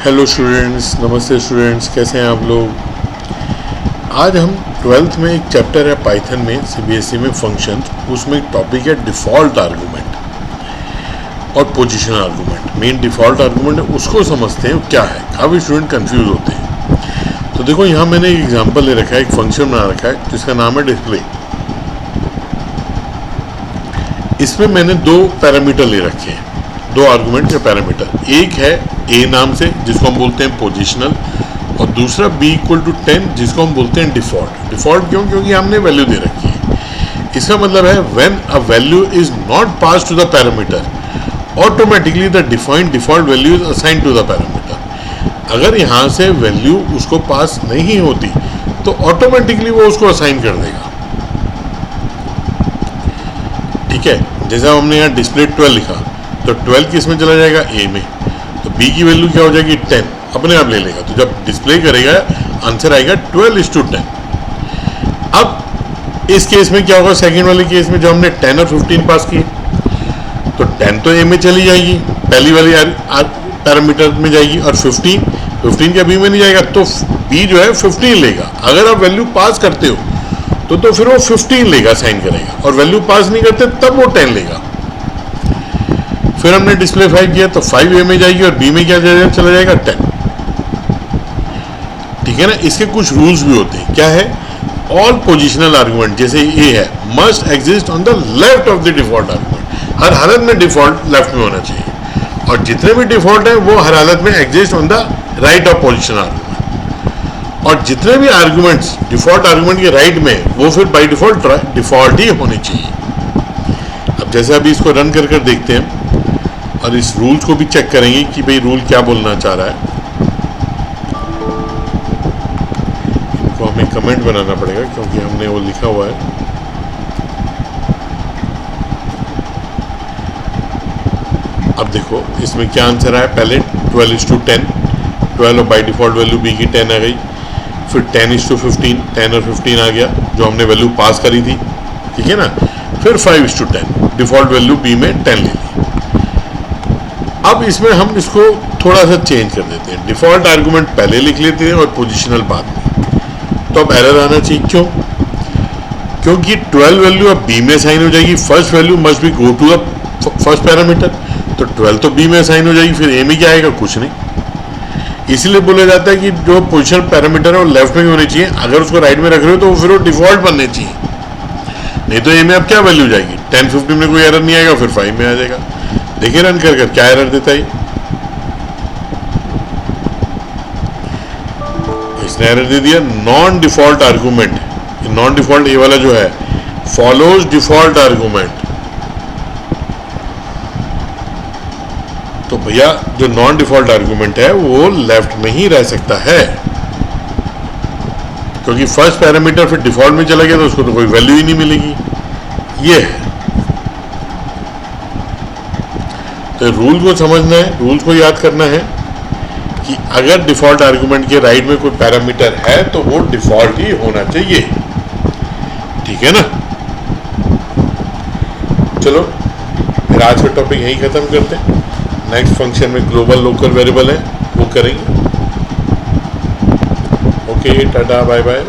Hello students, नमस्ते students, कैसे हैं आप लोग। आज हम 12th में एक चैप्टर है पाइथन में सीबीएसई में फंक्शंस, उसमें एक टॉपिक है डिफ़ॉल्ट आर्गूमेंट और position argument. Main default argument है, उसको समझते हैं क्या है। काफ़ी स्टूडेंट कंफ्यूज होते हैं। तो देखो, यहाँ मैंने एक एग्जाम्पल ले रखा है, एक फंक्शन बना रखा है जिसका नाम है डिस्प्ले। इसमें मैंने दो पैरामीटर ले रखे हैं, दो आर्गूमेंट के पैरामीटर। एक है ए नाम से, जिसको हम बोलते हैं पोजिशनल, और दूसरा b = 10, जिसको हम बोलते हैं डिफ़ॉल्ट। डिफ़ॉल्ट क्यों? क्योंकि हमने वैल्यू दे रखी है। इसका मतलब है when a value is not pass to the parameter, automatically the defined default value is assign to the parameter. अगर यहाँ से वैल्यू उसको पास नहीं होती तो ऑटोमेटिकली वो उसको असाइन कर देगा। ठीक है, जैसा हमने यहाँ डिस्प्ले 12 लिखा, तो 12 किस में चला जाएगा? ए में। तो b की वैल्यू क्या हो जाएगी? 10, अपने आप ले लेगा। तो जब डिस्प्ले करेगा आंसर आएगा 12:10। अब इस केस में क्या होगा? सेकंड वाले केस में जो हमने 10 और 15 पास किए, तो 10 तो a में चली जाएगी, पहली वाली पैरामीटर में जाएगी, और 15 क्या b में नहीं जाएगा, तो b जो है 15 लेगा। अगर आप वैल्यू पास करते हो तो फिर वो 15 लेगा, साइन करेगा, और वैल्यू पास नहीं करते तब वो 10 लेगा। फिर हमने डिस्प्ले 5 किया, तो 5 ए में जाएगी और बी में क्या चला जाएगा? 10। ठीक है ना। इसके कुछ रूल्स भी होते हैं। क्या है? ऑल पोजिशनल आर्गूमेंट, जैसे ए है, must exist on the left of the default argument. हर हालत में डिफॉल्ट लेफ्ट में होना चाहिए, और जितने भी डिफॉल्ट है वो हर हालत में exist on the right of position argument. और जितने भी आर्गूमेंट्स डिफॉल्ट आर्गूमेंट के राइट में, वो फिर बाई डिफॉल्ट डिफॉल्ट ही होने चाहिए। अब जैसे अभी इसको रन कर देखते हैं और इस रूल्स को भी चेक करेंगे कि भाई रूल क्या बोलना चाह रहा है। इनको हमें कमेंट बनाना पड़ेगा क्योंकि हमने वो लिखा हुआ है। अब देखो इसमें क्या आंसर आया। पहले 12:10, 12 और बाई डिफॉल्ट वैल्यू b की 10 आ गई। फिर 10:15, 10 और 15 आ गया जो हमने वैल्यू पास करी थी। ठीक है ना। फिर 5:10, डिफॉल्ट वैल्यू b में 10 ले ली। अब इसमें हम इसको थोड़ा सा चेंज कर देते हैं, डिफॉल्ट आर्गूमेंट पहले लिख लेते हैं और पोजीशनल बाद में। तो अब एरर आना चाहिए। क्यों? क्योंकि 12 वैल्यू अब b में साइन हो जाएगी। First value must be go to the first parameter, तो 12 तो b में साइन हो जाएगी। फिर a में क्या आएगा? कुछ नहीं। इसलिए बोला जाता है कि जो पोजिशनल पैरामीटर है वो लेफ्ट में ही होने चाहिए। अगर उसको राइट में रख रहे हो तो फिर वो डिफॉल्ट बनने चाहिए, नहीं तो a में अब क्या वैल्यू जाएगी? 10-15 में कोई एरर नहीं आएगा, फिर 5 में आ जाएगा। देखिए रन कर क्या एरर देता है। इसने एरर दे दिया non default argument. Non default A वाला जो है, फॉलोज डिफॉल्ट आर्गूमेंट। तो भैया जो नॉन डिफॉल्ट आर्गूमेंट है वो लेफ्ट में ही रह सकता है, क्योंकि फर्स्ट पैरामीटर फिर डिफॉल्ट में चला गया तो उसको तो कोई वैल्यू ही नहीं मिलेगी। ये है। तो रूल को समझना है, रूल्स को याद करना है कि अगर डिफॉल्ट आर्गूमेंट के राइट में कोई पैरामीटर है तो वो डिफॉल्ट ही होना चाहिए। ठीक है ना। चलो फिर आज का टॉपिक यहीं खत्म करते हैं। नेक्स्ट फंक्शन में ग्लोबल लोकल वेरिएबल है, वो करेंगे। Okay, tata, bye bye.